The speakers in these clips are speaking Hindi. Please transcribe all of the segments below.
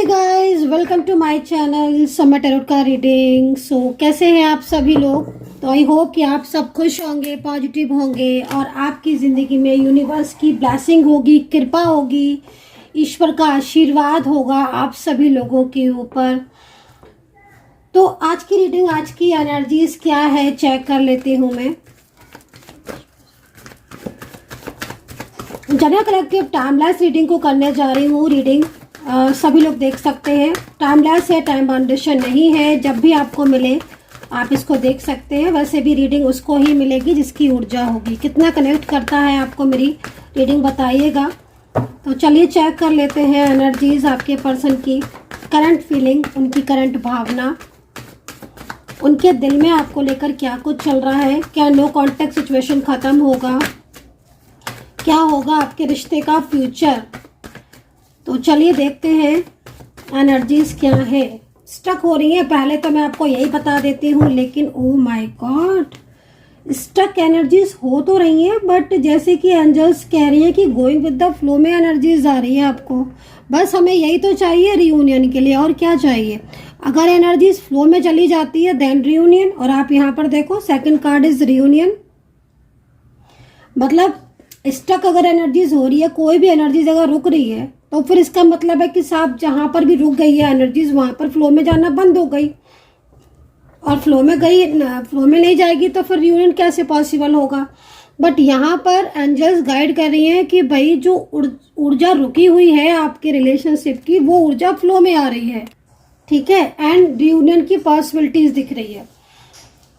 Guys, welcome to my channel Samay tarot का रीडिंग। कैसे हैं आप सभी लोग। तो आई होप कि आप सब खुश होंगे, पॉजिटिव होंगे और आपकी ज़िंदगी में यूनिवर्स की ब्लेसिंग होगी, कृपा होगी, ईश्वर का आशीर्वाद होगा आप सभी लोगों के ऊपर। तो आज की रीडिंग, आज की एनर्जीज क्या है चेक कर लेती हूँ मैं। जनरल कलेक्टिव टाइमलेस रीडिंग को करने जा रही हूँ। रीडिंग सभी लोग देख सकते हैं, टाइमलेस है, टाइम बाउंडेशन नहीं है। जब भी आपको मिले आप इसको देख सकते हैं। वैसे भी रीडिंग उसको ही मिलेगी जिसकी ऊर्जा होगी। कितना कनेक्ट करता है आपको मेरी रीडिंग बताइएगा। तो चलिए चेक कर लेते हैं एनर्जीज आपके पर्सन की, करंट फीलिंग, उनकी करंट भावना, उनके दिल में आपको लेकर क्या कुछ चल रहा है। क्या नो कॉन्टेक्ट सिचुएशन ख़त्म होगा, क्या होगा आपके रिश्ते का फ्यूचर। तो चलिए देखते हैं एनर्जीज क्या है। स्टक हो रही है, पहले तो मैं आपको यही बता देती हूँ, लेकिन oh my God, stuck energies हो तो रही हैं, बट जैसे कि एंजल्स कह रही है कि गोइंग विद द फ्लो में एनर्जीज आ रही है आपको। बस हमें यही तो चाहिए रियूनियन के लिए, और क्या चाहिए। अगर एनर्जीज फ्लो में चली जाती है देन रियूनियन। और आप यहाँ पर देखो, सेकंड कार्ड इज रियूनियन। मतलब स्टक अगर एनर्जीज हो रही है, कोई भी एनर्जीज अगर रुक रही है, तो फिर इसका मतलब है कि साहब जहां पर भी रुक गई है एनर्जीज, वहां पर फ्लो में जाना बंद हो गई। और फ्लो में नहीं जाएगी तो फिर रियूनियन कैसे पॉसिबल होगा। बट यहाँ पर एंजल्स गाइड कर रही हैं कि भाई जो ऊर्जा रुकी हुई है आपके रिलेशनशिप की, वो ऊर्जा फ्लो में आ रही है, ठीक है। एंड रियूनियन की पॉसिबिलिटीज दिख रही है।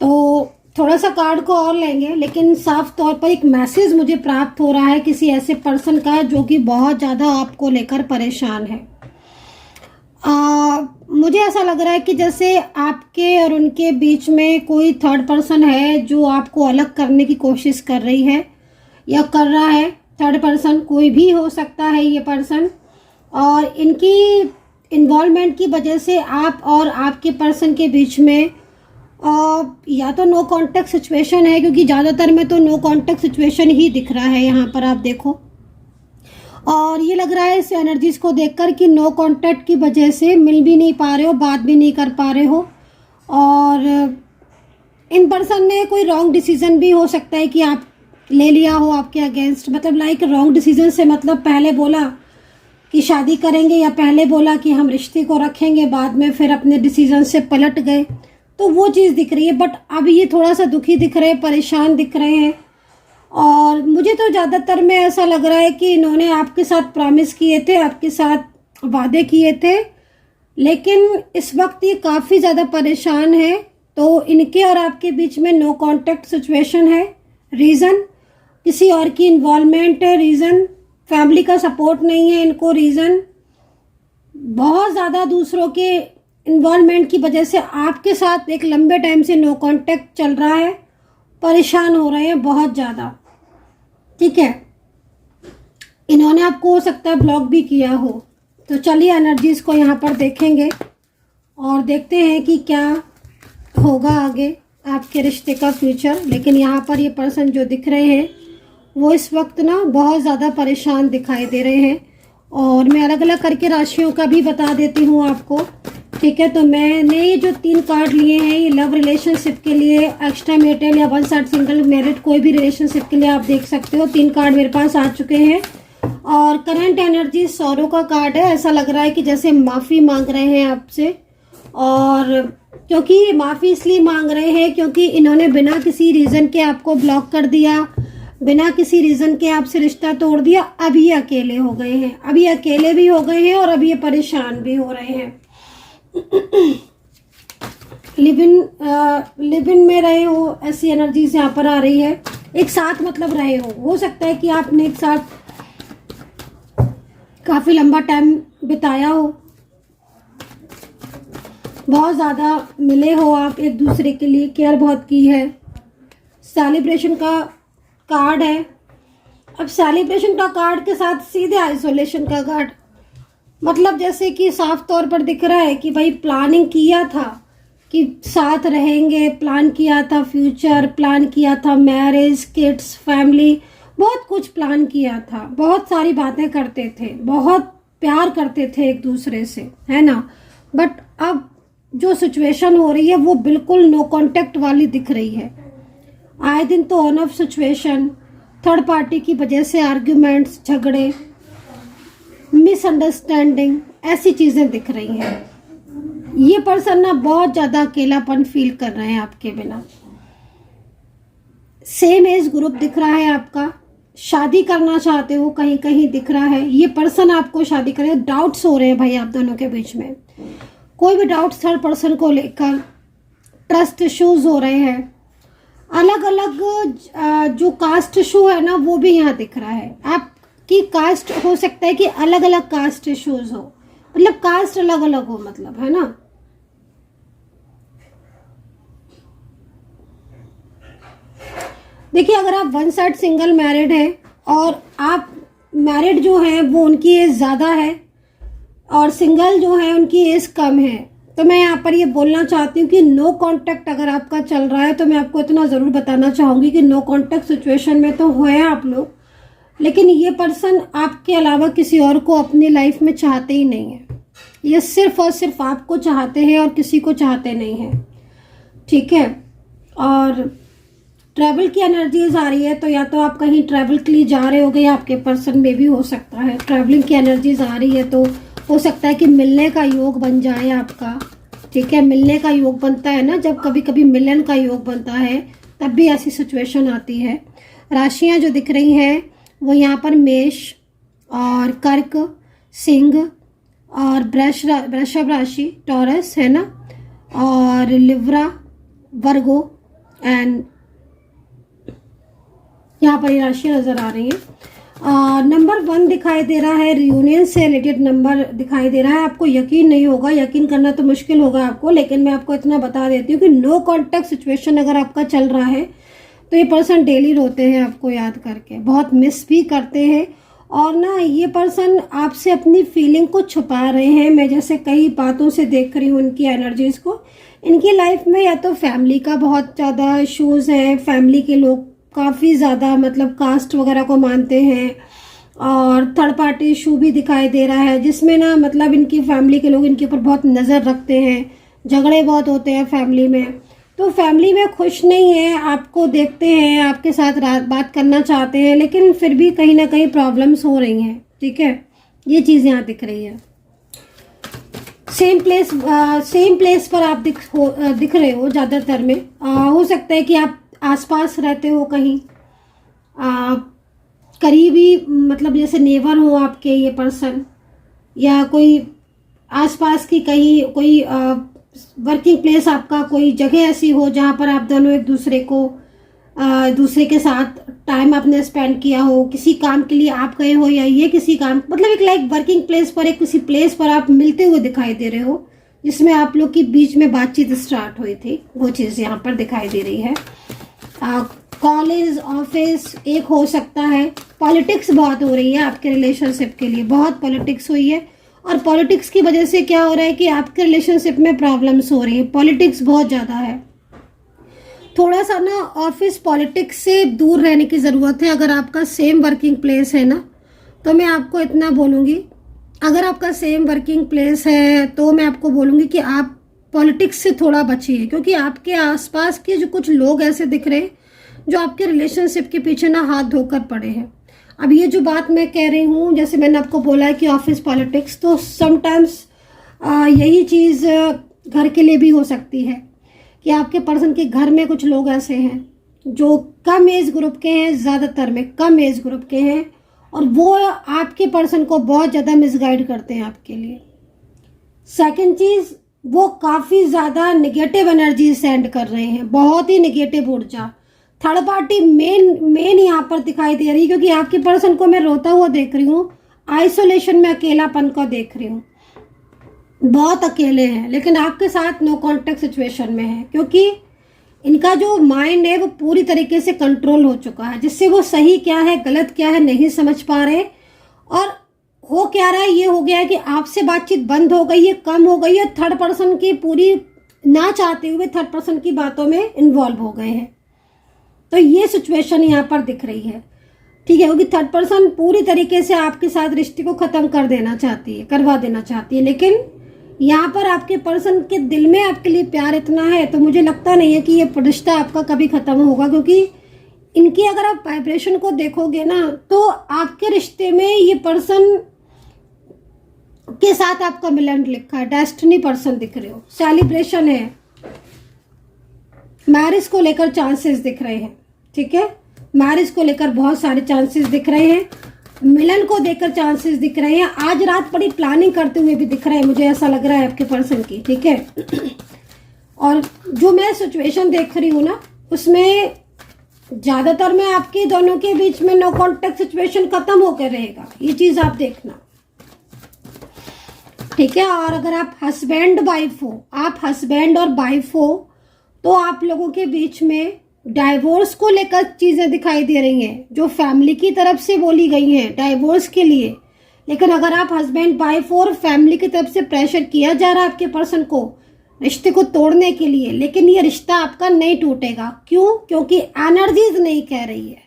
तो थोड़ा सा कार्ड को और लेंगे, लेकिन साफ तौर पर एक मैसेज मुझे प्राप्त हो रहा है किसी ऐसे पर्सन का जो कि बहुत ज़्यादा आपको लेकर परेशान है। मुझे ऐसा लग रहा है कि जैसे आपके और उनके बीच में कोई थर्ड पर्सन है जो आपको अलग करने की कोशिश कर रही है या कर रहा है। थर्ड पर्सन कोई भी हो सकता है ये पर्सन, और इनकी इन्वॉल्वमेंट की वजह से आप और आपके पर्सन के बीच में या तो नो कॉन्टेक्ट सिचुएशन है, क्योंकि ज़्यादातर में तो नो कॉन्टेक्ट सिचुएशन ही दिख रहा है यहाँ पर, आप देखो। और ये लग रहा है इस एनर्जीज को देखकर कि नो कॉन्टेक्ट की वजह से मिल भी नहीं पा रहे हो, बात भी नहीं कर पा रहे हो। और इन पर्सन ने कोई रॉन्ग डिसीजन भी हो सकता है कि आप ले लिया हो आपके अगेंस्ट। मतलब लाइक रॉन्ग डिसीजन से मतलब पहले बोला कि शादी करेंगे, या पहले बोला कि हम रिश्ते को रखेंगे, बाद में फिर अपने डिसीजन से पलट गए, तो वो चीज़ दिख रही है। बट अब ये थोड़ा सा दुखी दिख रहे हैं, परेशान दिख रहे हैं। और मुझे तो ज़्यादातर में ऐसा लग रहा है कि इन्होंने आपके साथ प्रॉमिस किए थे, आपके साथ वादे किए थे, लेकिन इस वक्त ये काफ़ी ज़्यादा परेशान है। तो इनके और आपके बीच में नो कॉन्टेक्ट सिचुएशन है। रीज़न किसी और की इन्वॉल्वमेंट है, रीज़न फैमिली का सपोर्ट नहीं है इनको, रीज़न बहुत ज़्यादा दूसरों के इन्वॉल्वमेंट की वजह से आपके साथ एक लंबे टाइम से नो कांटेक्ट चल रहा है, परेशान हो रहे हैं बहुत ज़्यादा, ठीक है। इन्होंने आपको हो सकता है ब्लॉक भी किया हो। तो चलिए एनर्जीज को यहाँ पर देखेंगे और देखते हैं कि क्या होगा आगे आपके रिश्ते का फ्यूचर। लेकिन यहाँ पर ये पर्सन जो दिख रहे हैं वो इस वक्त ना बहुत ज़्यादा परेशान दिखाई दे रहे हैं। और मैं अलग अलग करके राशियों का भी बता देती हूँ आपको, ठीक है। तो मैंने ये जो 3 कार्ड लिए हैं, ये लव रिलेशनशिप के लिए, एक्स्ट्रा मैरिटल या वन साइड सिंगल मैरिड कोई भी रिलेशनशिप के लिए आप देख सकते हो। 3 कार्ड मेरे पास आ चुके हैं। और करंट एनर्जी सौरों का कार्ड है। ऐसा लग रहा है कि जैसे माफ़ी मांग रहे हैं आपसे, और क्योंकि माफ़ी इसलिए मांग रहे हैं क्योंकि इन्होंने बिना किसी रीज़न के आपको ब्लॉक कर दिया, बिना किसी रीज़न के आपसे रिश्ता तोड़ दिया। अब ये अकेले हो गए हैं, अभी अकेले भी हो गए हैं और अब ये परेशान भी हो रहे हैं। लिव इन में रहे हो, ऐसी एनर्जीज यहाँ पर आ रही है। एक साथ मतलब रहे हो सकता है कि आपने एक साथ काफी लंबा टाइम बिताया हो, बहुत ज्यादा मिले हो आप एक दूसरे के लिए, केयर बहुत की है। सेलिब्रेशन का कार्ड है। अब सेलिब्रेशन का कार्ड के साथ सीधे आइसोलेशन का कार्ड, मतलब जैसे कि साफ तौर पर दिख रहा है कि भाई प्लानिंग किया था कि साथ रहेंगे, प्लान किया था फ्यूचर, प्लान किया था मैरिज, किड्स, फैमिली, बहुत कुछ प्लान किया था, बहुत सारी बातें करते थे, बहुत प्यार करते थे एक दूसरे से, है ना। बट अब जो सिचुएशन हो रही है वो बिल्कुल नो कांटेक्ट वाली दिख रही है। आए दिन तो on off situation, third party की वजह से आर्ग्यूमेंट्स, झगड़े, मिसअंडरस्टैंडिंग, ऐसी चीज़ें दिख रही हैं। ये पर्सन ना बहुत ज़्यादा अकेलापन फील कर रहे हैं आपके बिना। सेम एज ग्रुप दिख रहा है आपका, शादी करना चाहते हो कहीं कहीं दिख रहा है। ये पर्सन आपको शादी करे, डाउट्स हो रहे हैं भाई आप दोनों के बीच में, कोई भी डाउट्स थर्ड पर्सन को लेकर, ट्रस्ट इश्यूज हो रहे हैं। अलग अलग जो कास्ट इशू है ना वो भी यहाँ दिख रहा है। आपकी कास्ट हो सकता है कि अलग अलग कास्ट इश्यूज हो, मतलब कास्ट अलग अलग हो, मतलब, है ना। देखिए अगर आप वन साइड सिंगल मैरिड है और आप मैरिड जो है वो उनकी एज ज़्यादा है और सिंगल जो है उनकी एज कम है, तो मैं यहाँ पर ये बोलना चाहती हूँ कि नो कांटेक्ट अगर आपका चल रहा है तो मैं आपको इतना ज़रूर बताना चाहूँगी कि नो कांटेक्ट सिचुएशन में तो है आप लोग, लेकिन ये पर्सन आपके अलावा किसी और को अपनी लाइफ में चाहते ही नहीं है। ये सिर्फ और सिर्फ आपको चाहते हैं और किसी को चाहते नहीं हैं, ठीक है। और ट्रैवल की एनर्जीज आ रही है, तो या तो आप कहीं ट्रैवल के लिए जा रहे होगे या आपके पर्सन में भी हो सकता है ट्रैवलिंग की एनर्जीज आ रही है, तो हो सकता है कि मिलने का योग बन जाए आपका, ठीक है। मिलने का योग बनता है ना, जब कभी कभी मिलन का योग बनता है तब भी ऐसी सिचुएशन आती है। राशियां जो दिख रही हैं वो यहाँ पर मेष और कर्क, सिंह और वृषभ राशि, टॉरस, है ना, और लिब्रा, वर्गो एंड यहाँ पर ये राशियाँ नजर आ रही हैं। नंबर 1 दिखाई दे रहा है, रियूनियन से रिलेटेड नंबर दिखाई दे रहा है। आपको यकीन नहीं होगा, यकीन करना तो मुश्किल होगा आपको, लेकिन मैं आपको इतना बता देती हूँ कि नो कांटेक्ट सिचुएशन अगर आपका चल रहा है तो ये पर्सन डेली रोते हैं आपको याद करके, बहुत मिस भी करते हैं। और ना ये पर्सन आपसे अपनी फीलिंग को छुपा रहे हैं। मैं जैसे कई बातों से देख रही हूँ उनकी एनर्जीज को, इनकी लाइफ में या तो फैमिली का बहुत ज़्यादा इशूज़ है, फैमिली के लोग काफ़ी ज़्यादा मतलब कास्ट वगैरह को मानते हैं, और थर्ड पार्टी इशू भी दिखाई दे रहा है जिसमें ना मतलब इनकी फैमिली के लोग इनके ऊपर बहुत नज़र रखते हैं, झगड़े बहुत होते हैं फैमिली में, तो फैमिली में खुश नहीं है, आपको देखते हैं, आपके साथ बात करना चाहते हैं, लेकिन फिर भी कहीं ना कहीं प्रॉब्लम्स हो रही हैं, ठीक है। ये चीज़ यहाँ दिख रही है। सेम प्लेस पर आप दिख रहे हो ज़्यादातर में। हो सकता है कि आप आसपास रहते हो कहीं, करीबी, मतलब जैसे नेबर हो आपके ये पर्सन, या कोई आसपास की कहीं कोई वर्किंग प्लेस आपका कोई जगह ऐसी हो जहाँ पर आप दोनों एक दूसरे के साथ टाइम आपने स्पेंड किया हो, किसी काम के लिए आप गए हो या ये किसी काम, मतलब एक लाइक वर्किंग प्लेस पर, एक किसी प्लेस पर आप मिलते हुए दिखाई दे रहे हो जिसमें आप लोग की बीच में बातचीत स्टार्ट हुई थी, वो चीज़ यहाँ पर दिखाई दे रही है। कॉलेज, ऑफिस एक हो सकता है। पॉलिटिक्स बहुत हो रही है आपके रिलेशनशिप के लिए, बहुत पॉलिटिक्स हुई है, और पॉलिटिक्स की वजह से क्या हो रहा है कि आपके रिलेशनशिप में प्रॉब्लम्स हो रही है, पॉलिटिक्स बहुत ज़्यादा है। थोड़ा सा ना ऑफिस पॉलिटिक्स से दूर रहने की ज़रूरत है। अगर आपका सेम वर्किंग प्लेस है ना, तो मैं आपको इतना बोलूँगी, अगर आपका सेम वर्किंग प्लेस है तो मैं आपको बोलूँगी कि आप पॉलिटिक्स से थोड़ा बचिए, क्योंकि आपके आसपास के जो कुछ लोग ऐसे दिख रहे हैं जो आपके रिलेशनशिप के पीछे ना हाथ धोकर पड़े हैं। अब ये जो बात मैं कह रही हूँ, जैसे मैंने आपको बोला है कि ऑफिस पॉलिटिक्स, तो समटाइम्स यही चीज़ घर के लिए भी हो सकती है कि आपके पर्सन के घर में कुछ लोग ऐसे हैं जो कम एज ग्रुप के हैं, ज़्यादातर में कम एज ग्रुप के हैं, और वो आपके पर्सन को बहुत ज़्यादा मिसगाइड करते हैं आपके लिए। सेकंड चीज़, वो काफ़ी ज़्यादा निगेटिव एनर्जी सेंड कर रहे हैं, बहुत ही निगेटिव ऊर्जा। थर्ड पार्टी मेन यहाँ पर दिखाई दे रही है, क्योंकि आपके पर्सन को मैं रोता हुआ देख रही हूँ, आइसोलेशन में अकेलापन को देख रही हूँ, बहुत अकेले हैं, लेकिन आपके साथ नो कांटेक्ट सिचुएशन में है, क्योंकि इनका जो माइंड है वो पूरी तरीके से कंट्रोल हो चुका है, जिससे वो सही क्या है गलत क्या है नहीं समझ पा रहे, और हो क्या रहा है, ये हो गया है कि आपसे बातचीत बंद हो गई है, कम हो गई है, थर्ड पर्सन की पूरी ना चाहते हुए थर्ड पर्सन की बातों में इन्वॉल्व हो गए हैं। तो ये सिचुएशन यहाँ पर दिख रही है। ठीक है, क्योंकि थर्ड पर्सन पूरी तरीके से आपके साथ रिश्ते को खत्म कर देना चाहती है, करवा देना चाहती है। लेकिन यहाँ पर आपके पर्सन के दिल में आपके लिए प्यार इतना है, तो मुझे लगता नहीं है कि ये रिश्ता आपका कभी खत्म होगा, क्योंकि इनकी अगर आप वाइब्रेशन को देखोगे ना, तो आपके रिश्ते में ये पर्सन के साथ आपका मिलन लिखा है, डेस्टिनी पर्सन दिख रहे हो, सेलिब्रेशन है, मैरिज को लेकर चांसेस दिख रहे हैं। ठीक है, मैरिज को लेकर बहुत सारे चांसेस दिख रहे हैं, मिलन को देकर चांसेस दिख रहे हैं, आज रात बड़ी प्लानिंग करते हुए भी दिख रहा है, मुझे ऐसा लग रहा है आपके पर्सन की। ठीक है, और जो मैं सिचुएशन देख रही हूँ ना, उसमें ज्यादातर में आपके दोनों के बीच में नो कॉन्टेक्ट सिचुएशन खत्म होकर रहेगा, ये चीज आप देखना। ठीक है, और अगर आप हस्बैंड वाइफ हो, आप हस्बैंड और वाइफ हो, तो आप लोगों के बीच में डाइवोर्स को लेकर चीजें दिखाई दे रही हैं, जो फैमिली की तरफ से बोली गई हैं डाइवोर्स के लिए। लेकिन अगर आप हस्बैंड वाइफ हो और फैमिली की तरफ से प्रेशर किया जा रहा है आपके पर्सन को रिश्ते को तोड़ने के लिए, लेकिन ये रिश्ता आपका नहीं टूटेगा। क्यों? क्योंकि एनर्जीज नहीं कह रही है,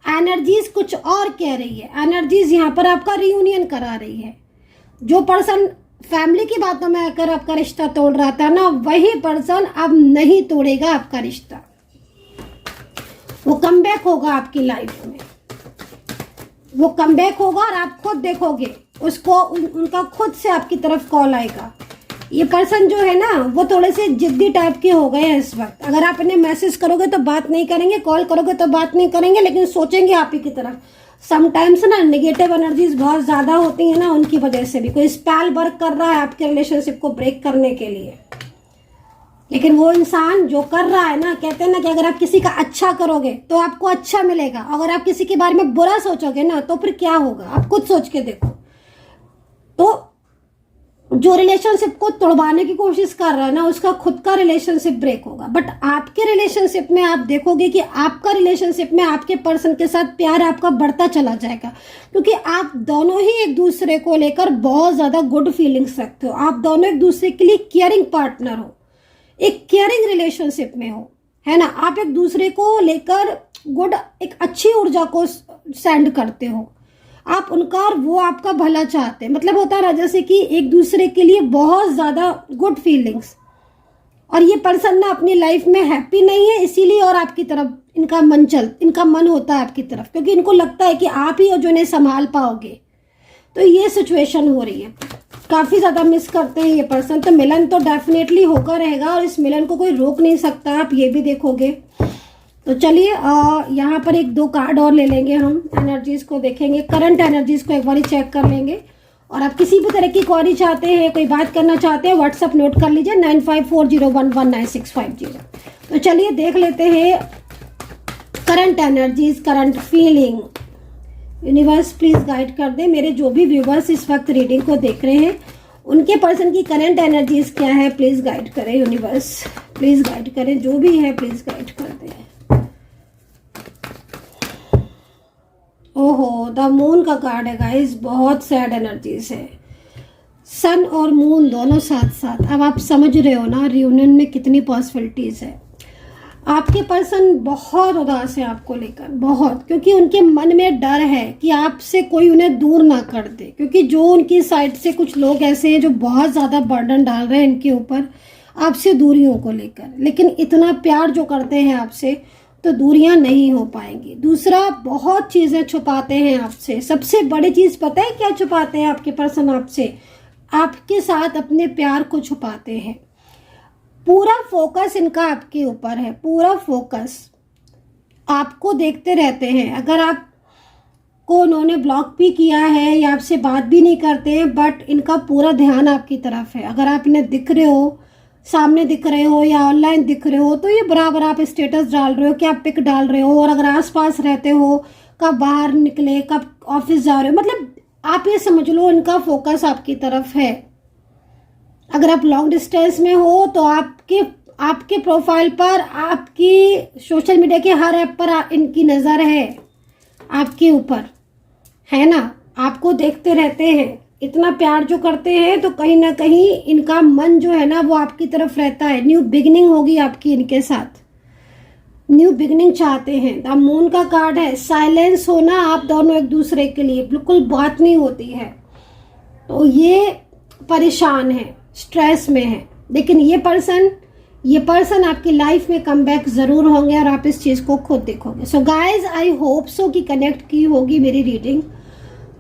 एनर्जीज कुछ और कह रही है। एनर्जीज यहाँ पर आपका रियूनियन करा रही है। जो पर्सन फैमिली की बातों में आकर आपका रिश्ता तोड़ रहा था ना, वही पर्सन अब नहीं तोड़ेगा आपका रिश्ता, वो कमबैक होगा आपकी लाइफ में, वो कमबैक होगा और आप खुद देखोगे उसको, उनका खुद से आपकी तरफ कॉल आएगा। ये पर्सन जो है ना, वो थोड़े से जिद्दी टाइप के हो गए हैं इस वक्त। अगर आप इन्हें मैसेज करोगे तो बात नहीं करेंगे, कॉल करोगे तो बात नहीं करेंगे, लेकिन सोचेंगे आप ही की तरफ। समटाइम्स ना नेगेटिव एनर्जीज बहुत ज्यादा होती है ना, उनकी वजह से भी कोई स्पेल वर्क कर रहा है आपके रिलेशनशिप को ब्रेक करने के लिए। लेकिन वो इंसान जो कर रहा है ना, कहते हैं ना कि अगर आप किसी का अच्छा करोगे तो आपको अच्छा मिलेगा, अगर आप किसी के बारे में बुरा सोचोगे ना, तो फिर क्या होगा आप खुद सोच के देखो। तो जो रिलेशनशिप को तोड़वाने की कोशिश कर रहा है ना, उसका खुद का रिलेशनशिप ब्रेक होगा। बट आपके रिलेशनशिप में आप देखोगे कि आपका रिलेशनशिप में आपके पर्सन के साथ प्यार आपका बढ़ता चला जाएगा, क्योंकि आप दोनों ही एक दूसरे को लेकर बहुत ज्यादा गुड फीलिंग्स रखते हो। आप दोनों एक दूसरे के लिए केयरिंग पार्टनर हो, एक केयरिंग रिलेशनशिप में हो, है ना। आप एक दूसरे को लेकर गुड, एक अच्छी ऊर्जा को सेंड करते हो, आप उनका और वो आपका भला चाहते हैं। मतलब होता है ना, जैसे कि एक दूसरे के लिए बहुत ज्यादा गुड फीलिंग्स। और ये पर्सन ना अपनी लाइफ में हैप्पी नहीं है, इसीलिए और आपकी तरफ इनका मन होता है आपकी तरफ, क्योंकि इनको लगता है कि आप ही हो जो इन्हें संभाल पाओगे। तो ये सिचुएशन हो रही है, काफी ज्यादा मिस करते हैं ये पर्सन। तो मिलन तो डेफिनेटली होकर रहेगा और इस मिलन को कोई रोक नहीं सकता, आप ये भी देखोगे। तो चलिए यहाँ पर एक दो कार्ड और ले लेंगे, हम एनर्जीज को देखेंगे, करंट एनर्जीज को एक बार चेक कर लेंगे। और आप किसी भी तरह की क्वेरी चाहते हैं, कोई बात करना चाहते हैं, व्हाट्सअप नोट कर लीजिए 9540119650। तो चलिए देख लेते हैं current energies, current feeling. Universe please guide कर दे मेरे जो भी व्यूवर्स इस वक्त रीडिंग को देख रहे हैं, उनके पर्सन की करंट एनर्जीज क्या है, प्लीज गाइड करें यूनिवर्स, प्लीज गाइड करें, जो भी है प्लीज गाइड कर दें। ओहो, द मून का कार्ड है गाइस, बहुत सैड एनर्जीज है। सन और मून दोनों साथ साथ। अब आप समझ रहे हो ना रियूनियन में कितनी पॉसिबिलिटीज है। आपके पर्सन बहुत उदास है आपको लेकर, बहुत, क्योंकि उनके मन में डर है कि आपसे कोई उन्हें दूर ना कर दे, क्योंकि जो उनकी साइड से कुछ लोग ऐसे हैं जो बहुत ज्यादा बर्डन डाल रहे हैं इनके ऊपर आपसे दूरियों को लेकर। लेकिन इतना प्यार जो करते हैं आपसे, तो दूरियां नहीं हो पाएंगी। दूसरा, बहुत चीजें छुपाते हैं आपसे। सबसे बड़ी चीज पता है क्या छुपाते हैं आपके पर्सन आपसे? आपके साथ अपने प्यार को छुपाते हैं। पूरा फोकस इनका आपके ऊपर है, पूरा फोकस आपको देखते रहते हैं। अगर आपको उन्होंने ब्लॉक भी किया है या आपसे बात भी नहीं करते हैं, बट इनका पूरा ध्यान आपकी तरफ है। अगर आप इन्हें दिख रहे हो, सामने दिख रहे हो या ऑनलाइन दिख रहे हो, तो ये बराबर आप स्टेटस डाल रहे हो, क्या पिक डाल रहे हो। और अगर आसपास रहते हो, कब बाहर निकले, कब ऑफिस जा रहे हो, मतलब आप ये समझ लो इनका फोकस आपकी तरफ है। अगर आप लॉन्ग डिस्टेंस में हो तो आपके प्रोफाइल पर, आपकी सोशल मीडिया के हर ऐप पर इनकी नज़र है आपके ऊपर, है ना। आपको देखते रहते हैं, इतना प्यार जो करते हैं, तो कहीं ना कहीं इनका मन जो है ना वो आपकी तरफ रहता है। न्यू बिगिनिंग होगी आपकी इनके साथ। न्यू बिगनिंग चाहते हैं। द मून का कार्ड है, साइलेंस होना आप दोनों एक दूसरे के लिए, बिल्कुल बात नहीं होती है, तो ये परेशान है, स्ट्रेस में है। लेकिन ये पर्सन आपकी लाइफ में कमबैक ज़रूर होंगे और आप इस चीज़ को खुद देखोगे। So guys, I hope so कि कनेक्ट की होगी मेरी रीडिंग।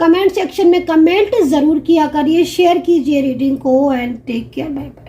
कमेंट सेक्शन में कमेंट ज़रूर किया करिए, शेयर कीजिए रीडिंग को, and take care, bye bye.